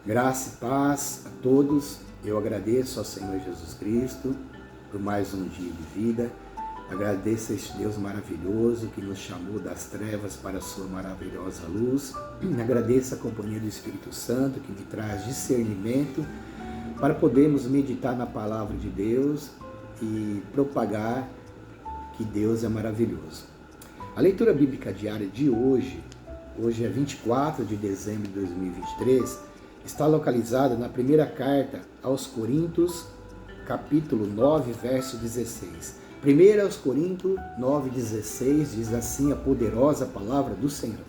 Graça e paz a todos. Eu agradeço ao Senhor Jesus Cristo por mais um dia de vida. Agradeço a este Deus maravilhoso que nos chamou das trevas para a sua maravilhosa luz. Agradeço a companhia do Espírito Santo que me traz discernimento para podermos meditar na palavra de Deus e propagar que Deus é maravilhoso. A leitura bíblica diária de hoje é 24 de dezembro de 2023, está localizada na primeira carta aos Coríntios, capítulo 9, verso 16. 1 aos Coríntios 9, 16 diz assim a poderosa palavra do Senhor.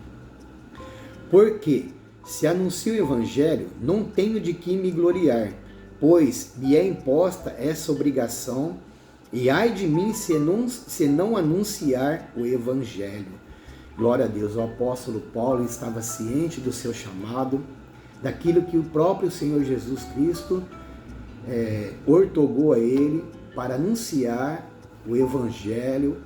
Porque, se anuncio o Evangelho, não tenho de que me gloriar, pois me é imposta essa obrigação, e ai de mim se não anunciar o Evangelho. Glória a Deus, o apóstolo Paulo estava ciente do seu chamado, daquilo que o próprio Senhor Jesus Cristo ortogou a ele para anunciar o Evangelho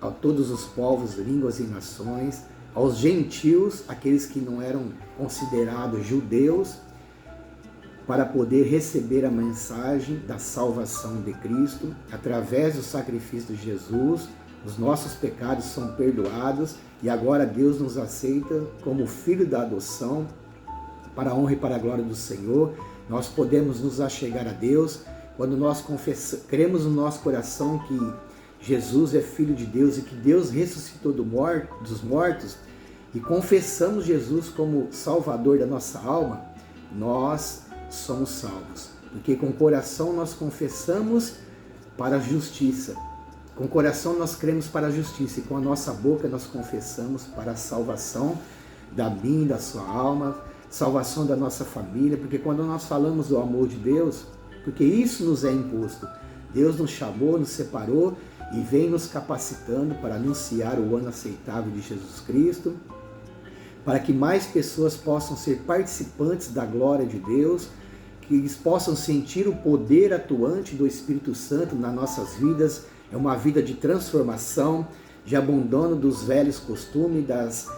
a todos os povos, línguas e nações, aos gentios, aqueles que não eram considerados judeus, para poder receber a mensagem da salvação de Cristo, através do sacrifício de Jesus. Os nossos pecados são perdoados e agora Deus nos aceita como filho da adoção, para a honra e para a glória do Senhor. Nós podemos nos achegar a Deus quando nós cremos no nosso coração que Jesus é Filho de Deus e que Deus ressuscitou dos mortos e confessamos Jesus como Salvador da nossa alma. Nós somos salvos, porque com o coração nós confessamos para a justiça, com o coração nós cremos para a justiça e com a nossa boca nós confessamos para a salvação da minha e da sua alma, salvação da nossa família, porque quando nós falamos do amor de Deus, porque isso nos é imposto, Deus nos chamou, nos separou e vem nos capacitando para anunciar o ano aceitável de Jesus Cristo, para que mais pessoas possam ser participantes da glória de Deus, que eles possam sentir o poder atuante do Espírito Santo nas nossas vidas. É uma vida de transformação, de abandono dos velhos costumes, das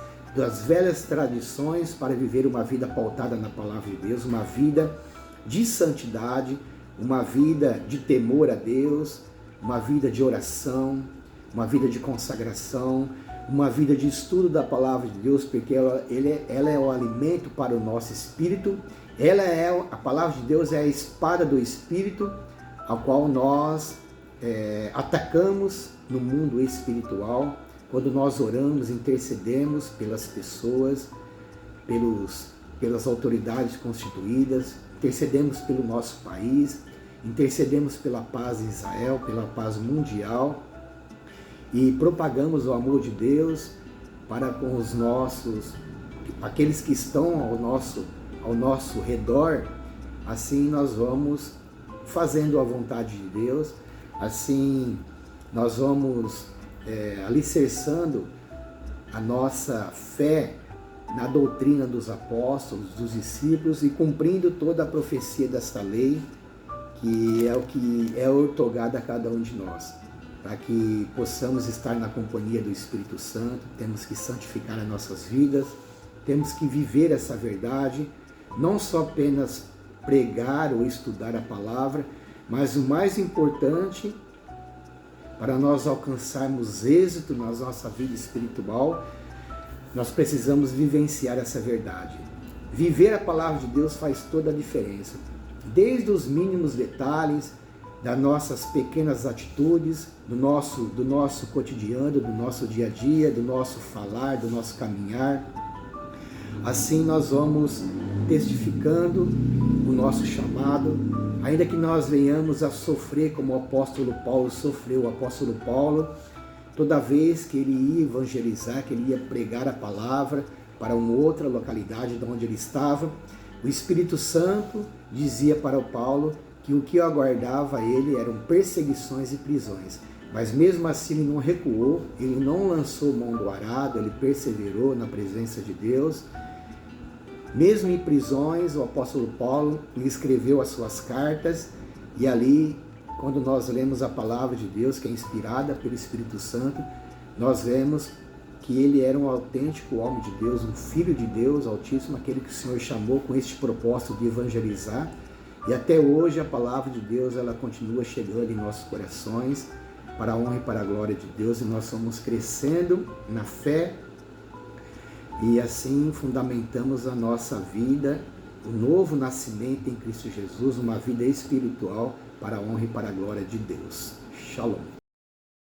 velhas tradições, para viver uma vida pautada na palavra de Deus, uma vida de santidade, uma vida de temor a Deus, uma vida de oração, uma vida de consagração, uma vida de estudo da palavra de Deus, porque ela é o alimento para o nosso espírito. A palavra de Deus é a espada do espírito, a qual nós atacamos no mundo espiritual, quando nós oramos, intercedemos pelas pessoas, pelas autoridades constituídas, intercedemos pelo nosso país, intercedemos pela paz em Israel, pela paz mundial, e propagamos o amor de Deus para com aqueles que estão ao nosso redor. Assim nós vamos fazendo a vontade de Deus, assim nós vamos alicerçando a nossa fé na doutrina dos apóstolos, dos discípulos e cumprindo toda a profecia desta lei, que é o que é ortogado a cada um de nós. Para que possamos estar na companhia do Espírito Santo, temos que santificar as nossas vidas, temos que viver essa verdade, não só apenas pregar ou estudar a palavra, mas o mais importante, para nós alcançarmos êxito na nossa vida espiritual, nós precisamos vivenciar essa verdade. Viver a palavra de Deus faz toda a diferença, desde os mínimos detalhes, das nossas pequenas atitudes, do nosso cotidiano, do nosso dia a dia, do nosso falar, do nosso caminhar. Assim nós vamos testificando o nosso chamado, ainda que nós venhamos a sofrer como o apóstolo Paulo sofreu. O apóstolo Paulo, toda vez que ele ia evangelizar, que ele ia pregar a palavra para uma outra localidade de onde ele estava, o Espírito Santo dizia para o Paulo que o que aguardava ele eram perseguições e prisões. Mas mesmo assim ele não recuou, ele não lançou mão do arado, ele perseverou na presença de Deus. Mesmo em prisões, o apóstolo Paulo lhe escreveu as suas cartas, e ali, quando nós lemos a palavra de Deus, que é inspirada pelo Espírito Santo, nós vemos que ele era um autêntico homem de Deus, um filho de Deus Altíssimo, aquele que o Senhor chamou com este propósito de evangelizar. E até hoje a palavra de Deus ela continua chegando em nossos corações, para a honra e para a glória de Deus, e nós estamos crescendo na fé e assim fundamentamos a nossa vida, o novo nascimento em Cristo Jesus, uma vida espiritual para a honra e para a glória de Deus. Shalom.